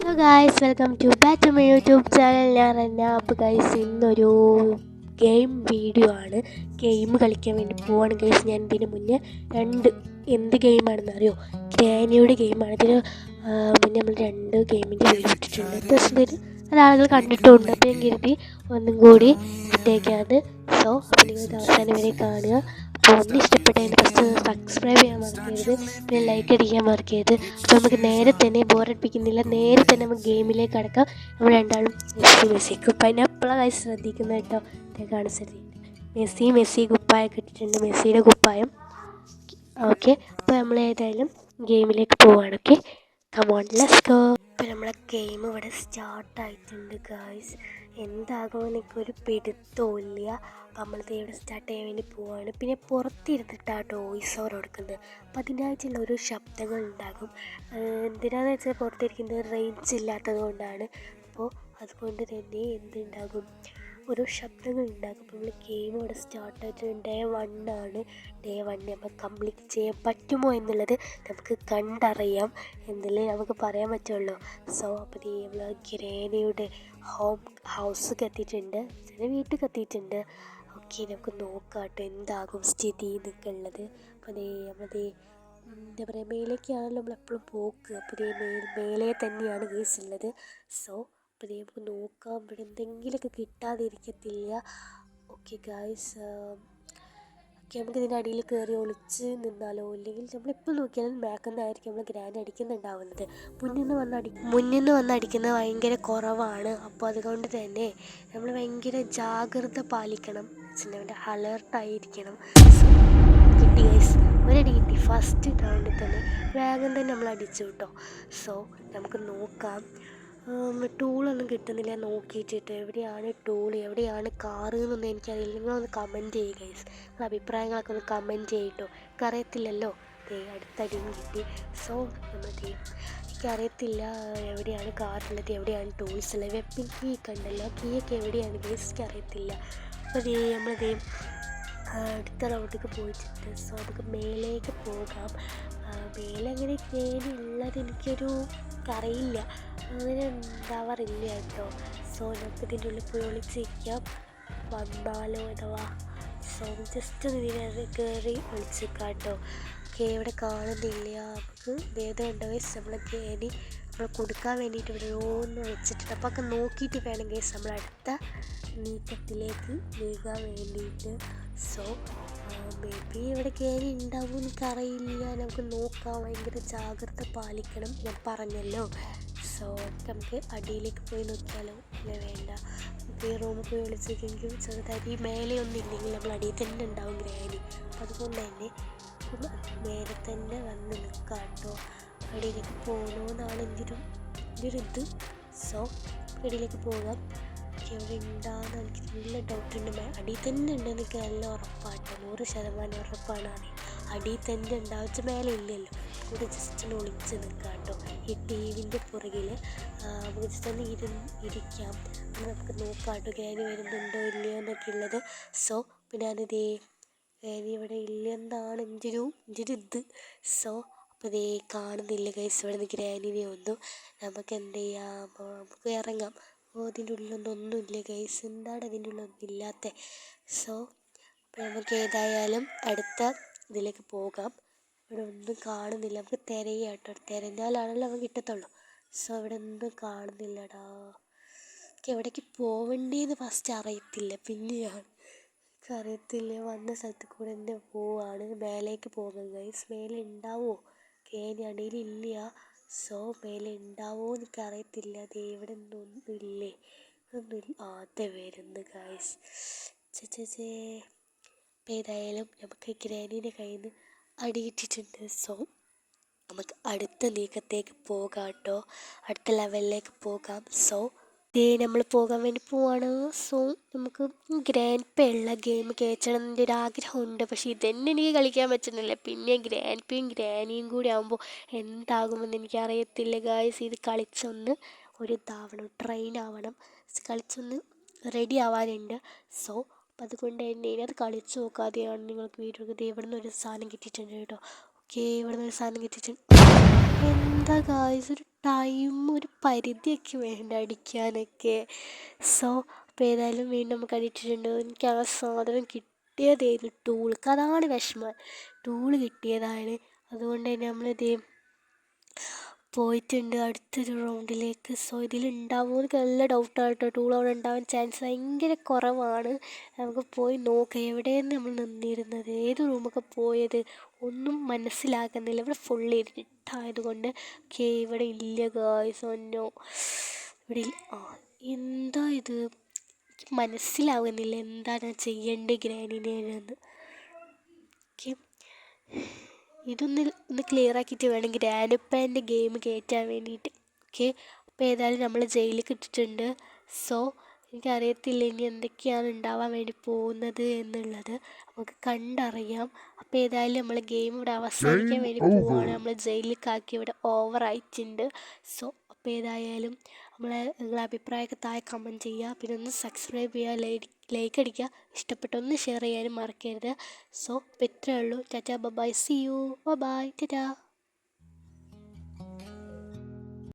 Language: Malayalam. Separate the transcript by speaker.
Speaker 1: Hello guys, welcome back to my YouTube channel. ഞാൻ റന്ന. അപ്പോൾ ഗായ്സ്, ഇന്നൊരു ഗെയിം വീഡിയോ ആണ്. ഗെയിം കളിക്കാൻ വേണ്ടി പോവാണ് ഗായ്സ്. ഞാൻ ഇതിന് മുന്നേ എന്ത് ഗെയിമാണെന്ന് അറിയോ? ഗ്രാനിയുടെ ഗെയിമാണ്. ഇതിന് മുന്നേ നമ്മൾ 2 ഗെയിമിൻ്റെ വീഡിയോ ഇട്ടിട്ടുണ്ട്. അത്യാവശ്യം ആളുകൾ കണ്ടിട്ടുണ്ട്. അപ്പോൾ ഞാൻ കരുതി ഒന്നും കൂടി ഇട്ടേക്കാണ്. സോ അപ്പോൾ നിങ്ങൾ അവസാനം വരെ കാണുക. അപ്പോൾ ഒന്ന് ഇഷ്ടപ്പെട്ടതിന് ഫസ്റ്റ് സബ്സ്ക്രൈബ് ചെയ്യാൻ മറക്കരുത്, പിന്നെ ലൈക്ക് അടിക്കാൻ മറക്കരുത്. അപ്പോൾ നമുക്ക് നേരെ തന്നെ ബോറടിപ്പിക്കുന്നില്ല, നേരെ തന്നെ നമുക്ക് ഗെയിമിലേക്ക് കടക്കാം. നമ്മൾ രണ്ടാളും മെസ്സി കുപ്പായ എപ്പോഴാണ് കാര്യം ശ്രദ്ധിക്കുന്നത് കേട്ടോ. കാണിച്ചിട്ടുണ്ട് മെസ്സി കുപ്പായൊക്കെ ഇട്ടിട്ടുണ്ട്, മെസ്സിയുടെ കുപ്പായം. ഓക്കെ, അപ്പോൾ നമ്മൾ ഏതായാലും ഗെയിമിലേക്ക് പോവാണ്. Okay, come on let's go. അപ്പോൾ നമ്മളെ ഗെയിം ഇവിടെ സ്റ്റാർട്ടായിട്ടുണ്ട് ഗായ്സ്. എന്താകുമെന്ന് എനിക്കൊരു പിടുത്തവും ഇല്ല. അപ്പോൾ നമ്മളിത് ഇവിടെ സ്റ്റാർട്ട് ചെയ്യാൻ വേണ്ടി പോവാണ്. പിന്നെ പുറത്തിരുന്നിട്ടാണ് വോയിസ് ഓവർ കൊടുക്കുന്നത്. അപ്പോൾ അതിനായിട്ടുള്ള ഒരു ശബ്ദങ്ങൾ ഉണ്ടാകും. എന്തിനാണെന്ന് വെച്ചാൽ പുറത്തിരിക്കുന്നത് റേഞ്ച് ഇല്ലാത്തത് കൊണ്ടാണ്. അപ്പോൾ അതുകൊണ്ട് തന്നെ എന്തുണ്ടാകും, ഓരോ ശബ്ദങ്ങൾ ഉണ്ടാകും. അപ്പോൾ നമ്മൾ ഗെയിം ഇവിടെ സ്റ്റാർട്ടായിട്ട് ഡേ 1 ആണ്. ഡേ 1 നമ്മൾ കംപ്ലീറ്റ് ചെയ്യാൻ പറ്റുമോ എന്നുള്ളത് നമുക്ക് കണ്ടറിയാം എന്നല്ലേ നമുക്ക് പറയാൻ പറ്റുള്ളൂ. സോ അപ്പോൾ നമ്മൾ ഗ്രാനിയുടെ ഹൗസ് എത്തിയിട്ടുണ്ട്, ചില വീട്ടിൽ എത്തിയിട്ടുണ്ട്. ഓക്കെ, നമുക്ക് നോക്കാം കേട്ടോ എന്താകും സ്ഥിതി എന്നൊക്കെ ഉള്ളത്. അപ്പോൾ നമ്മളത് എന്താ പറയുക, മേലേക്കാണല്ലോ നമ്മളെപ്പോഴും പോക്ക്. അപ്പോൾ മേലെ തന്നെയാണ് കേസ് ഉള്ളത്. സോ അപ്പോൾ നമുക്ക് നോക്കാം, ഇവിടെ എന്തെങ്കിലുമൊക്കെ കിട്ടാതിരിക്കത്തില്ല. ഓക്കെ ഗായ്സ്, ഓക്കെ, നമുക്ക് ഇതിൻ്റെ അടിയിൽ കയറി ഒളിച്ച് നിന്നാലോ? ഇല്ലെങ്കിൽ നമ്മളിപ്പോൾ നോക്കിയാലും ബാക്കിൽ നിന്നായിരിക്കും നമ്മൾ ഗ്രാൻഡ് അടിക്കുന്നുണ്ടാവുന്നത്. മുന്നിൽ നിന്ന് വന്ന് അടിക്കുന്നത് ഭയങ്കര കുറവാണ്. അപ്പോൾ അതുകൊണ്ട് തന്നെ നമ്മൾ ഭയങ്കര ജാഗ്രത പാലിക്കണം, അലേർട്ടായിരിക്കണം. കിട്ടി ഗൈസ്, ഒരടി കിട്ടി. ഫസ്റ്റ് റൗണ്ടിൽ തന്നെ വേഗം തന്നെ നമ്മൾ അടിച്ചു കേട്ടോ. സോ നമുക്ക് നോക്കാം. ടൂളൊന്നും കിട്ടുന്നില്ല നോക്കിയിട്ടിട്ട്. എവിടെയാണ് ടൂൾ, എവിടെയാണ് കാറ് എന്നൊന്നും എനിക്കറിയില്ല. നിങ്ങളൊന്ന് കമൻറ്റ് ചെയ്യുക ഗൈസ്, നിങ്ങളുടെ അഭിപ്രായങ്ങളൊക്കെ ഒന്ന് കമൻറ്റ് ചെയ്യട്ടോ. എനിക്കറിയത്തില്ലല്ലോ. അടുത്തടിയും കിട്ടി. സോ എനിക്കറിയത്തില്ല എവിടെയാണ് കാറുള്ളത്, എവിടെയാണ് ടൂൾസ് ഉള്ളത്. വെപ്പിൻ കീ കണ്ടല്ലോ, കീയൊക്കെ എവിടെയാണ് ഗൈസ്, എനിക്കറിയത്തില്ല. അപ്പോൾ നമ്മളത് അടുത്ത റൗണ്ടിലേക്ക് പോയിട്ടുണ്ട്. സോ നമുക്ക് മേലേക്ക് പോകാം. മേലെ അങ്ങനെ ഉള്ളത് എനിക്കൊരു അറിയില്ല, അങ്ങനെ ഉണ്ടാവാറില്ല കേട്ടോ. സോ നമുക്ക് ഇതിൻ്റെ ഉള്ളിൽ പോയി ഒളിച്ചിരിക്കാം. വന്നാലോ അഥവാ. സോ ജസ്റ്റ് ഒന്ന് ഇതിനകത്ത് കയറി ഒളിച്ചിരിക്കാം കേട്ടോ. ഓക്കെ, ഇവിടെ കാണുന്നില്ല. നമുക്ക് വേദന ഉണ്ടോ ഗൈസ്, നമ്മൾ കയറി നമ്മൾ കൊടുക്കാൻ വേണ്ടിയിട്ട് ഇവിടെ ഓരോന്ന് വെച്ചിട്ടുണ്ട്. അപ്പോൾ ഒക്കെ നോക്കിയിട്ട് വേണം ഗൈസ് നമ്മൾ അടുത്ത നീക്കത്തിലേക്ക് നീങ്ങാൻ വേണ്ടിയിട്ട്. സോ മേ ബി ഇവിടെ കയറി ഉണ്ടാവും, എനിക്കറിയില്ല. നമുക്ക് നോക്കാം, ഭയങ്കര ജാഗ്രത പാലിക്കണം, ഞാൻ പറഞ്ഞല്ലോ. സോ നമുക്ക് അടിയിലേക്ക് പോയി നോക്കിയാലോ? ഇല്ല, വേണ്ട. നമുക്ക് ഈ റൂമിൽ പോയി വിളിച്ചെങ്കിൽ ചെറുതായിട്ട് ഈ മേലെ ഒന്നും ഇല്ലെങ്കിൽ നമ്മൾ അടിയിൽ തന്നെ ഉണ്ടാവും ഗ്രാനി. അപ്പോൾ അതുകൊണ്ട് തന്നെ മേലെ തന്നെ വന്ന് നിൽക്കാം കേട്ടോ. അടിയിലേക്ക് പോകണമെന്നാണ് എൻ്റെ ഒരു ഇത്. സോ അടിയിലേക്ക് പോകാം. എവിടെ ഉണ്ടാകുന്ന എനിക്ക് നല്ല ഡൗട്ടുണ്ട്. അടിയിൽ തന്നെ ഉണ്ടെന്ന് എനിക്ക് നല്ല ഉറപ്പാട്ടോ, 100% ഉറപ്പാണ്. അടിയിൽ തന്നെ ഉണ്ടാവിച്ച മേലെ ഇല്ലല്ലോ. കൂടെ ജസ്റ്റ് ഒന്ന് ഒളിച്ച് നിൽക്കാം കേട്ടോ. ഈ ടിവിൻ്റെ പുറകിൽ നമുക്ക് ജസ്റ്റ് ഒന്ന് ഇരിക്കാം. നമുക്ക് നോക്കാം കേട്ടോ ഗ്രാനി വരുന്നുണ്ടോ ഇല്ലയോ എന്നൊക്കെ ഉള്ളത്. സോ പിന്നെ ഞാനിതേ ഗ്രാനി ഇവിടെ ഇല്ലെന്നാണ് എൻ്റെ ഒരു ഇത്. സോ അപ്പോൾ ഇതേ കാണുന്നില്ല ഗൈസ് ഇവിടെ നിന്ന് ഗ്രാനിനെ ഒന്നും. നമുക്ക് എന്ത് ചെയ്യാം, നമുക്ക് ഇറങ്ങാം. ഇതിൻ്റെ ഉള്ളിലൊന്നുമില്ല ഗൈസ്, എന്താണ് ഇതിൻ്റെ ഉള്ളിലൊന്നും ഇല്ലാത്ത. സോ അപ്പോൾ നമുക്ക് ഏതായാലും അടുത്ത ഇതിലേക്ക് പോകാം. ഇവിടെ ഒന്നും കാണുന്നില്ല. നമുക്ക് തിരയാം കേട്ടോ, തിരഞ്ഞാലാണല്ലോ നമുക്ക് കിട്ടത്തുള്ളൂ. സോ ഇവിടെ ഒന്നും കാണുന്നില്ലടാ. എവിടേക്ക് പോവേണ്ടതെന്ന് ഫസ്റ്റ് അറിയത്തില്ല, പിന്നെയാണ് എനിക്കറിയത്തില്ല. വന്ന സ്ഥലത്ത് കൂടെ തന്നെ പോവാണ്. മേലേക്ക് പോകുന്നത് ഗൈസ്. മേലെ ഉണ്ടാവുമോ? അടിയിൽ ഇല്ല. സോ മേലെ ഉണ്ടാവുമോ എനിക്കറിയത്തില്ല. അത് ഇവിടെ ഒന്നും ഇല്ലേ, ഒന്നും ആദ്യം വരുന്നു ഗൈസ്. ഇപ്പം ഏതായാലും നമുക്ക് ഗ്രാനീൻ്റെ കയ്യിൽ നിന്ന് അടിയിട്ടിട്ടുണ്ട്. സോ നമുക്ക് അടുത്ത നീക്കത്തേക്ക് പോകാം കേട്ടോ, അടുത്ത ലെവലിലേക്ക് പോകാം. സോ നമ്മൾ പോകാൻ വേണ്ടി പോവാണ്. സോ നമുക്ക് ഗ്രാൻഡ് പേ ഉള്ള ഗെയിം കയറ്റണം എന്നൊരു ഒരാഗ്രഹമുണ്ട്. പക്ഷേ ഇതന്നെ എനിക്ക് കളിക്കാൻ പറ്റുന്നില്ല. പിന്നെ ഗ്രാൻഡ് പേയും ഗ്രാനിയും കൂടി ആകുമ്പോൾ എന്താകുമെന്ന് എനിക്കറിയത്തില്ല ഗായ്സ്. ഇത് കളിച്ചൊന്ന് ഒരു ഇതാവണം, ട്രെയിൻ ആവണം, കളിച്ചൊന്ന് റെഡി ആവാനുണ്ട്. സോ അപ്പം അതുകൊണ്ട് തന്നെ ഇതിനകത്ത് കളിച്ച് നോക്കാതെയാണ് നിങ്ങൾക്ക് വീഡിയോ. ഇവിടെ നിന്ന് ഒരു സാധനം കിട്ടിയിട്ടുണ്ട് കേട്ടോ. ഓക്കെ, ഇവിടെ നിന്ന് ഒരു സാധനം കിട്ടിയിട്ടുണ്ട്. എന്താ ഗായ്സ്, ഒരു ടൈം, ഒരു പരിധിയൊക്കെ വേണ്ട അടിക്കാനൊക്കെ. സോ അപ്പോൾ ഏതായാലും വീണ്ടും നമുക്ക് അടിച്ചിട്ടുണ്ട്. എനിക്ക് ആ സാധനം കിട്ടിയതായിരുന്നു ടൂൾക്ക്, അതാണ് വിഷമം. ടൂള് കിട്ടിയതാണ്, അതുകൊണ്ട് തന്നെ നമ്മളിത് പോയിട്ടുണ്ട് അടുത്തൊരു റൗണ്ടിലേക്ക്. സോ ഇതിലുണ്ടാവുമോ എനിക്ക് നല്ല ഡൗട്ടാണ് കേട്ടോ. ടൂൾ അവിടെ ഉണ്ടാവാൻ ചാൻസ് ഭയങ്കര കുറവാണ്. നമുക്ക് പോയി നോക്കാം എവിടെയെന്ന് നമ്മൾ നിന്നിരുന്നത്, ഏത് റൂമൊക്കെ പോയത് ഒന്നും മനസ്സിലാക്കുന്നില്ല. ഇവിടെ ഫുള്ള് ഇരുട്ടായതുകൊണ്ട് ഇവിടെ ഇല്ല ഗായ്സ്. ഒന്നോ ഇവിടെ എന്താ ഇത്, എനിക്ക് മനസ്സിലാവുന്നില്ല എന്താണ് ചെയ്യേണ്ടത് ഗ്രാനിനെന്ന്. ഇതൊന്ന് ക്ലിയർ ആക്കിയിട്ട് വേണം ഗ്രാൻഡ്പാൻ്റെ ഗെയിം കയറ്റാൻ വേണ്ടിയിട്ട്. ഓക്കെ, അപ്പോൾ ഏതായാലും നമ്മൾ ജയിലിൽ ഇട്ടിട്ടുണ്ട്. സോ എനിക്കറിയത്തില്ല ഇനി എന്തൊക്കെയാണ് ഉണ്ടാവാൻ വേണ്ടി പോകുന്നത് എന്നുള്ളത്, നമുക്ക് കണ്ടറിയാം. അപ്പോൾ ഏതായാലും നമ്മൾ ഗെയിം ഇവിടെ അവസാനിക്കാൻ വേണ്ടി പോവുകയാണ്. നമ്മൾ ജയിലിലേക്കാക്കി ഇവിടെ ഓവറായിട്ടുണ്ട്. സോ അപ്പോൾ ഏതായാലും നിങ്ങളെ അഭിപ്രായമൊക്കെ താഴെ കമൻറ്റ് ചെയ്യുക. പിന്നെ ഒന്ന് സബ്സ്ക്രൈബ് ചെയ്യുക, ലൈക്ക് അടിക്കുക, ഇഷ്ടപ്പെട്ട ഒന്ന് ഷെയർ ചെയ്യാനും മറക്കരുത്. സോ ഇത്രയേ ഉള്ളൂ. Tata bye, see you, bye Tata.